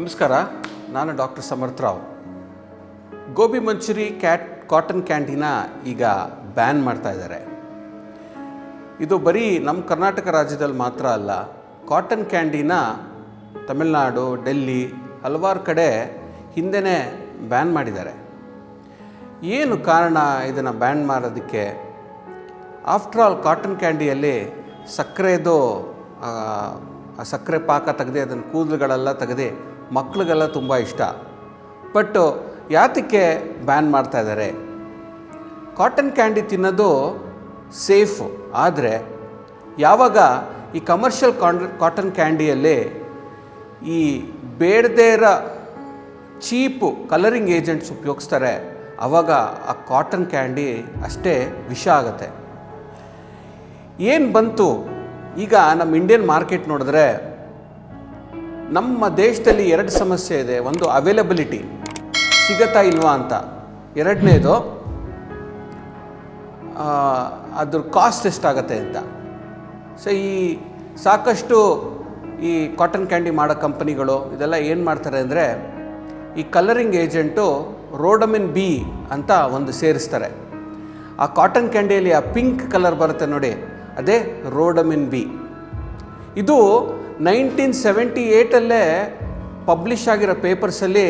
ನಮಸ್ಕಾರ, ನಾನು ಡಾಕ್ಟರ್ ಸಮರ್ಥ ರಾವ್. ಗೋಬಿ ಮಂಚೂರಿ ಕಾಟನ್ ಕ್ಯಾಂಡಿನ ಈಗ ಬ್ಯಾನ್ ಮಾಡ್ತಾ ಇದ್ದಾರೆ. ಇದು ಬರೀ ನಮ್ಮ ಕರ್ನಾಟಕ ರಾಜ್ಯದಲ್ಲಿ ಮಾತ್ರ ಅಲ್ಲ, ಕಾಟನ್ ಕ್ಯಾಂಡಿನ ತಮಿಳುನಾಡು, ಡೆಲ್ಲಿ ಹಲವಾರು ಕಡೆ ಹಿಂದೆನೇ ಬ್ಯಾನ್ ಮಾಡಿದ್ದಾರೆ. ಏನು ಕಾರಣ ಇದನ್ನು ಬ್ಯಾನ್ ಮಾಡೋದಕ್ಕೆ? ಆಫ್ಟರ್ ಆಲ್ ಕಾಟನ್ ಕ್ಯಾಂಡಿಯಲ್ಲಿ ಸಕ್ಕರೆದು ಸಕ್ಕರೆ ಪಾಕ ತೆಗೆದು ಅದನ್ನು ಕೂದಲುಗಳೆಲ್ಲ ತೆಗೆದು ಮಕ್ಕಳಿಗೆಲ್ಲ ತುಂಬ ಇಷ್ಟ. ಬಟ್ ಯಾತಕ್ಕೆ ಬ್ಯಾನ್ ಮಾಡ್ತಾ ಇದ್ದಾರೆ? ಕಾಟನ್ ಕ್ಯಾಂಡಿ ತಿನ್ನೋದು ಸೇಫು, ಆದರೆ ಯಾವಾಗ ಈ ಕಮರ್ಷಿಯಲ್ ಕಾಟನ್ ಕ್ಯಾಂಡಿಯಲ್ಲಿ ಈ ಬೇಡದೇ ಇರೋ ಚೀಪು ಕಲರಿಂಗ್ ಏಜೆಂಟ್ಸ್ ಉಪಯೋಗಿಸ್ತಾರೆ, ಆವಾಗ ಆ ಕಾಟನ್ ಕ್ಯಾಂಡಿ ಅಷ್ಟೇ ವಿಷ ಆಗುತ್ತೆ. ಏನು ಬಂತು ಈಗ ನಮ್ಮ ಇಂಡಿಯನ್ ಮಾರ್ಕೆಟ್ ನೋಡಿದ್ರೆ, ನಮ್ಮ ದೇಶದಲ್ಲಿ ಎರಡು ಸಮಸ್ಯೆ ಇದೆ. ಒಂದು ಅವೈಲಬಿಲಿಟಿ, ಸಿಗತ್ತಾ ಇಲ್ವಾ ಅಂತ. ಎರಡನೇದು ಅದ್ರ ಕಾಸ್ಟ್ ಎಷ್ಟಾಗತ್ತೆ ಅಂತ. ಸೊ ಈ ಸಾಕಷ್ಟು ಈ ಕಾಟನ್ ಕ್ಯಾಂಡಿ ಮಾಡೋ ಕಂಪನಿಗಳು ಇದೆಲ್ಲ ಏನು ಮಾಡ್ತಾರೆ ಅಂದರೆ, ಈ ಕಲರಿಂಗ್ ಏಜೆಂಟು ರೋಡಮಿನ್ ಬಿ ಅಂತ ಒಂದು ಸೇರಿಸ್ತಾರೆ. ಆ ಕಾಟನ್ ಕ್ಯಾಂಡಿಯಲ್ಲಿ ಆ ಪಿಂಕ್ ಕಲರ್ ಬರುತ್ತೆ ನೋಡಿ, ಅದೇ ರೋಡಮಿನ್ ಬಿ. ಇದು 1978 ಪಬ್ಲಿಷ್ ಆಗಿರೋ ಪೇಪರ್ಸಲ್ಲಿ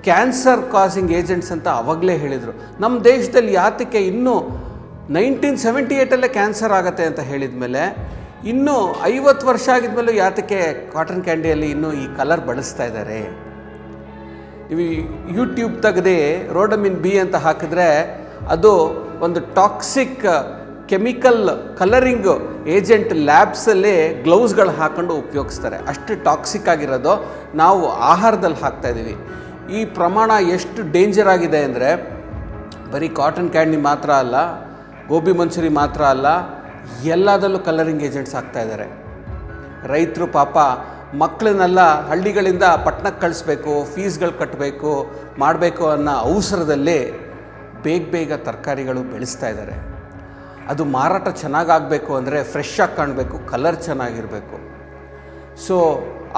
ಕ್ಯಾನ್ಸರ್ ಕಾಸಿಂಗ್ ಏಜೆಂಟ್ಸ್ ಅಂತ ಅವಾಗಲೇ ಹೇಳಿದರು. ನಮ್ಮ ದೇಶದಲ್ಲಿ ಯಾತಕ್ಕೆ ಇನ್ನೂ 1978 ಕ್ಯಾನ್ಸರ್ ಆಗತ್ತೆ ಅಂತ ಹೇಳಿದ ಮೇಲೆ, ಇನ್ನೂ 50 ವರ್ಷ ಆಗಿದ್ಮೇಲೂ ಯಾತಕ್ಕೆ ಕಾಟನ್ ಕ್ಯಾಂಡಿಯಲ್ಲಿ ಇನ್ನೂ ಈ ಕಲರ್ ಬಳಸ್ತಾ ಇದ್ದಾರೆ? ನೀವು ಯೂಟ್ಯೂಬ್ ತೆಗೆದು ರೋಡಮಿನ್ ಬಿ ಅಂತ ಹಾಕಿದ್ರೆ ಅದು ಒಂದು ಟಾಕ್ಸಿಕ್ ಕೆಮಿಕಲ್ ಕಲರಿಂಗ್ ಏಜೆಂಟ್ ಲ್ಯಾಬ್ಸಲ್ಲಿ ಗ್ಲೌಸ್ಗಳು ಹಾಕೊಂಡು ಉಪಯೋಗಿಸ್ತಾರೆ. ಅಷ್ಟು ಟಾಕ್ಸಿಕ್ ಆಗಿರೋದು ನಾವು ಆಹಾರದಲ್ಲಿ ಹಾಕ್ತಾಯಿದ್ದೀವಿ. ಈ ಪ್ರಮಾಣ ಎಷ್ಟು ಡೇಂಜರ್ ಆಗಿದೆ ಅಂದರೆ, ಬರೀ ಕಾಟನ್ ಕ್ಯಾಂಡಿ ಮಾತ್ರ ಅಲ್ಲ, ಗೋಬಿ ಮಂಚೂರಿ ಮಾತ್ರ ಅಲ್ಲ, ಎಲ್ಲದರಲ್ಲೂ ಕಲರಿಂಗ್ ಏಜೆಂಟ್ಸ್ ಹಾಕ್ತಾಯಿದ್ದಾರೆ. ರೈತರು ಪಾಪ ಮಕ್ಕಳನ್ನೆಲ್ಲ ಹಳ್ಳಿಗಳಿಂದ ಪಟ್ಟಣಕ್ಕೆ ಕಳಿಸ್ಬೇಕು, ಫೀಸ್ಗಳು ಕಟ್ಟಬೇಕು, ಮಾಡಬೇಕು ಅನ್ನೋ ಅವಸರದಲ್ಲಿ ಬೇಗ ತರಕಾರಿಗಳು ಬೆಳೆಸ್ತಾ ಇದ್ದಾರೆ. ಅದು ಮಾರಾಟ ಚೆನ್ನಾಗಾಗಬೇಕು ಅಂದರೆ ಫ್ರೆಶ್ ಆಗಿ ಕಾಣಬೇಕು, ಕಲರ್ ಚೆನ್ನಾಗಿರಬೇಕು. ಸೊ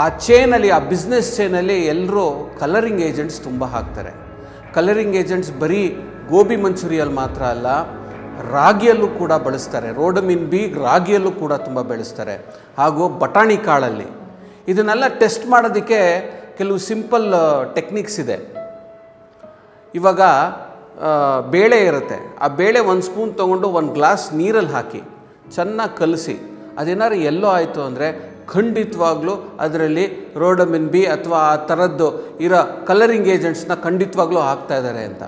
ಆ ಚೇನಲ್ಲಿ, ಆ ಬಿಸ್ನೆಸ್ ಚೇನಲ್ಲಿ ಎಲ್ಲರೂ ಕಲರಿಂಗ್ ಏಜೆಂಟ್ಸ್ ತುಂಬ ಹಾಕ್ತಾರೆ. ಕಲರಿಂಗ್ ಏಜೆಂಟ್ಸ್ ಬರೀ ಗೋಬಿ ಮಂಚೂರಿಯಲ್ಲಿ ಮಾತ್ರ ಅಲ್ಲ, ರಾಗಿಯಲ್ಲೂ ಕೂಡ ಬಳಸ್ತಾರೆ. ರೋಡಮಿನ್ ಬಿ ರಾಗಿಯಲ್ಲೂ ಕೂಡ ತುಂಬ ಬೆಳೆಸ್ತಾರೆ, ಹಾಗೂ ಬಟಾಣಿ ಕಾಳಲ್ಲಿ. ಇದನ್ನೆಲ್ಲ ಟೆಸ್ಟ್ ಮಾಡೋದಕ್ಕೆ ಕೆಲವು ಸಿಂಪಲ್ ಟೆಕ್ನಿಕ್ಸ್ ಇದೆ. ಇವಾಗ ಬೇಳೆ ಇರುತ್ತೆ, ಆ ಬೇಳೆ 1 ಸ್ಪೂನ್ ತೊಗೊಂಡು 1 ಗ್ಲಾಸ್ ನೀರಲ್ಲಿ ಹಾಕಿ ಚೆನ್ನಾಗಿ ಕಲಸಿ, ಅದೇನಾದ್ರು ಎಲ್ಲೋ ಆಯಿತು ಅಂದರೆ ಖಂಡಿತವಾಗ್ಲೂ ಅದರಲ್ಲಿ ರೋಡಮಿನ್ ಬಿ ಅಥವಾ ಆ ಥರದ್ದು ಇರೋ ಕಲರಿಂಗ್ ಏಜೆಂಟ್ಸ್ನ ಖಂಡಿತವಾಗ್ಲೂ ಹಾಕ್ತಾಯಿದ್ದಾರೆ ಅಂತ.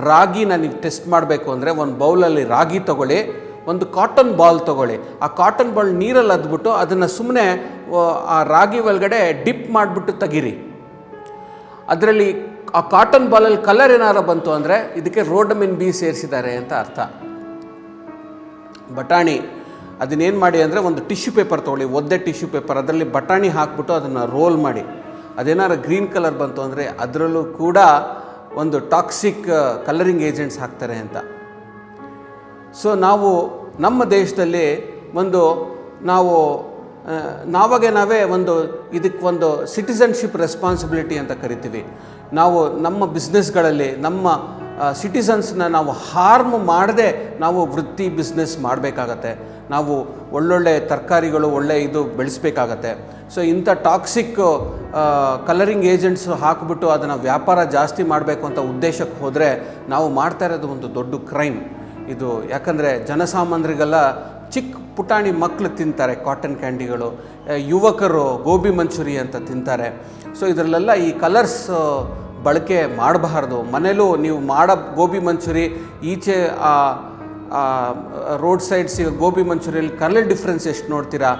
ರಾಗಿನ ನೀವು ಟೆಸ್ಟ್ ಮಾಡಬೇಕು ಅಂದರೆ, ಒಂದು ಬೌಲಲ್ಲಿ ರಾಗಿ ತೊಗೊಳ್ಳಿ, ಒಂದು ಕಾಟನ್ ಬಾಲ್ ತೊಗೊಳ್ಳಿ. ಆ ಕಾಟನ್ ಬಾಲ್ ನೀರಲ್ಲಿ ಅದ್ಬಿಟ್ಟು ಅದನ್ನು ಸುಮ್ಮನೆ ಆ ರಾಗಿ ಒಳಗಡೆ ಡಿಪ್ ಮಾಡಿಬಿಟ್ಟು ತೆಗೀರಿ. ಅದರಲ್ಲಿ ಆ ಕಾಟನ್ ಬಾಲಲ್ಲಿ ಕಲರ್ ಏನಾರು ಬಂತು ಅಂದರೆ ಇದಕ್ಕೆ ರೋಡಮಿನ್ ಬಿ ಸೇರಿಸಿದ್ದಾರೆ ಅಂತ ಅರ್ಥ. ಬಟಾಣಿ ಅದನ್ನೇನು ಮಾಡಿ ಅಂದರೆ, ಒಂದು ಟಿಶ್ಯೂ ಪೇಪರ್ ತೊಗೊಳ್ಳಿ, ಒದ್ದೆ ಟಿಶ್ಯೂ ಪೇಪರ್, ಅದರಲ್ಲಿ ಬಟಾಣಿ ಹಾಕ್ಬಿಟ್ಟು ಅದನ್ನು ರೋಲ್ ಮಾಡಿ. ಅದೇನಾರು ಗ್ರೀನ್ ಕಲರ್ ಬಂತು ಅಂದರೆ ಅದರಲ್ಲೂ ಕೂಡ ಒಂದು ಟಾಕ್ಸಿಕ್ ಕಲರಿಂಗ್ ಏಜೆಂಟ್ಸ್ ಹಾಕ್ತಾರೆ ಅಂತ. ಸೊ ನಾವು ನಮ್ಮ ದೇಶದಲ್ಲಿ ನಾವೇ ಇದಕ್ಕೊಂದು ಸಿಟಿಸನ್ಶಿಪ್ ರೆಸ್ಪಾನ್ಸಿಬಿಲಿಟಿ ಅಂತ ಕರಿತೀವಿ. ನಾವು ನಮ್ಮ ಬಿಸ್ನೆಸ್ಗಳಲ್ಲಿ ನಮ್ಮ ಸಿಟಿಸನ್ಸ್ನ ನಾವು ಹಾರ್ಮ್ ಮಾಡದೆ ನಾವು ವೃತ್ತಿ ಬಿಸ್ನೆಸ್ ಮಾಡಬೇಕಾಗತ್ತೆ. ನಾವು ಒಳ್ಳೊಳ್ಳೆ ತರಕಾರಿಗಳು ಇದು ಬೆಳೆಸಬೇಕಾಗತ್ತೆ. ಸೊ ಇಂಥ ಟಾಕ್ಸಿಕ್ ಕಲರಿಂಗ್ ಏಜೆಂಟ್ಸ್ ಹಾಕಿಬಿಟ್ಟು ಅದನ್ನು ವ್ಯಾಪಾರ ಜಾಸ್ತಿ ಮಾಡಬೇಕು ಅಂತ ಉದ್ದೇಶಕ್ಕೆ ಹೋದರೆ ನಾವು ಮಾಡ್ತಾ ಇರೋದು ಒಂದು ದೊಡ್ಡ ಕ್ರೈಮ್ ಇದು. ಯಾಕಂದರೆ ಜನಸಾಮಾನ್ಯರಿಗೆಲ್ಲ ಚಿಕ್ಕ ಪುಟಾಣಿ ಮಕ್ಕಳು ತಿಂತಾರೆ ಕಾಟನ್ ಕ್ಯಾಂಡಿಗಳು, ಯುವಕರು ಗೋಬಿ ಮಂಚೂರಿ ಅಂತ ತಿಂತಾರೆ. ಸೊ ಇದರಲ್ಲೆಲ್ಲ ಈ ಕಲರ್ಸ್ ಬಳಕೆ ಮಾಡಬಾರ್ದು. ಮನೇಲೂ ನೀವು ಮಾಡೋ ಗೋಬಿ ಮಂಚೂರಿ ಈಚೆ ರೋಡ್ ಸೈಡ್ ಸಿಗೋ ಗೋಬಿ ಮಂಚೂರಿಯಲ್ಲಿ ಕಲರ್ ಡಿಫ್ರೆನ್ಸ್ ಎಷ್ಟು ನೋಡ್ತೀರಾ?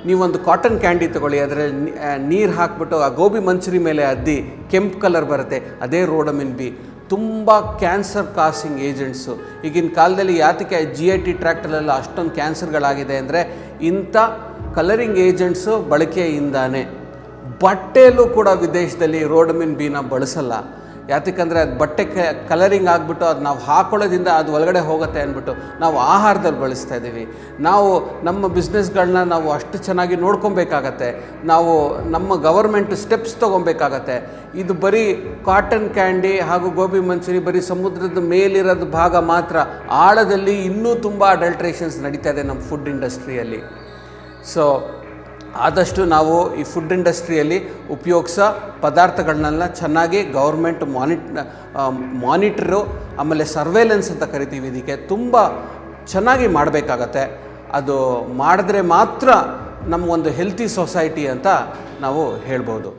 ನೀವೊಂದು ಕಾಟನ್ ಕ್ಯಾಂಡಿ ತೊಗೊಳ್ಳಿ, ಅದರಲ್ಲಿ ನೀರು ಹಾಕ್ಬಿಟ್ಟು ಆ ಗೋಬಿ ಮಂಚೂರಿ ಮೇಲೆ ಅದ್ದಿ ಕೆಂಪು ಕಲರ್ ಬರುತ್ತೆ, ಅದೇ ರೋಡಮಿನ್ ಬಿ. ತುಂಬ ಕ್ಯಾನ್ಸರ್ ಕಾಸಿಂಗ್ ಏಜೆಂಟ್ಸು ಈಗಿನ ಕಾಲದಲ್ಲಿ. ಯಾತಕ್ಕೆ GIT ಟ್ರ್ಯಾಕ್ಟಲ್ಲೆಲ್ಲ ಅಷ್ಟೊಂದು ಕ್ಯಾನ್ಸರ್ಗಳಾಗಿದೆ ಅಂದರೆ ಇಂಥ ಕಲರಿಂಗ್ ಏಜೆಂಟ್ಸು ಬಳಕೆಯಿಂದಾನೆ. ಬಟ್ಟೆಯಲ್ಲೂ ಕೂಡ ವಿದೇಶದಲ್ಲಿ ರೋಡಮಿನ್ ಬಿನ ಬಳಸಲ್ಲ. ಯಾತಕ್ಕಂದರೆ ಅದು ಬಟ್ಟೆ ಕಲರಿಂಗ್ ಆಗಿಬಿಟ್ಟು ಅದು ನಾವು ಹಾಕೊಳ್ಳೋದ್ರಿಂದ ಅದು ಒಳಗಡೆ ಹೋಗುತ್ತೆ ಅಂದ್ಬಿಟ್ಟು ನಾವು ಆಹಾರದಲ್ಲಿ ಬಳಸ್ತಾ ಇದ್ದೀವಿ. ನಾವು ನಮ್ಮ ಬಿಸ್ನೆಸ್ಗಳನ್ನ ನಾವು ಅಷ್ಟು ಚೆನ್ನಾಗಿ ನೋಡ್ಕೊಬೇಕಾಗತ್ತೆ. ನಾವು ನಮ್ಮ ಗವರ್ಮೆಂಟ್ ಸ್ಟೆಪ್ಸ್ ತೊಗೊಬೇಕಾಗತ್ತೆ. ಇದು ಬರೀ ಕಾಟನ್ ಕ್ಯಾಂಡಿ ಹಾಗೂ ಗೋಬಿ ಮಂಚೂರಿ ಬರೀ ಸಮುದ್ರದ ಮೇಲಿರೋದು ಭಾಗ ಮಾತ್ರ. ಆಳದಲ್ಲಿ ಇನ್ನೂ ತುಂಬ ಅಡಲ್ಟ್ರೇಷನ್ಸ್ ನಡೀತಾ ಇದೆ ನಮ್ಮ ಫುಡ್ ಇಂಡಸ್ಟ್ರಿಯಲ್ಲಿ. ಸೊ ಆದಷ್ಟು ನಾವು ಈ ಫುಡ್ ಇಂಡಸ್ಟ್ರಿಯಲ್ಲಿ ಉಪಯೋಗಿಸೋ ಪದಾರ್ಥಗಳನ್ನೆಲ್ಲ ಚೆನ್ನಾಗಿ ಗೌರ್ಮೆಂಟ್ ಮಾನಿಟ್ರು ಆಮೇಲೆ ಸರ್ವೇಲೆನ್ಸ್ ಅಂತ ಕರಿತೀವಿ, ಇದಕ್ಕೆ ತುಂಬ ಚೆನ್ನಾಗಿ ಮಾಡಬೇಕಾಗತ್ತೆ. ಅದು ಮಾಡಿದ್ರೆ ಮಾತ್ರ ನಮ್ಮ ಒಂದು ಹೆಲ್ತಿ ಸೊಸೈಟಿ ಅಂತ ನಾವು ಹೇಳ್ಬೋದು.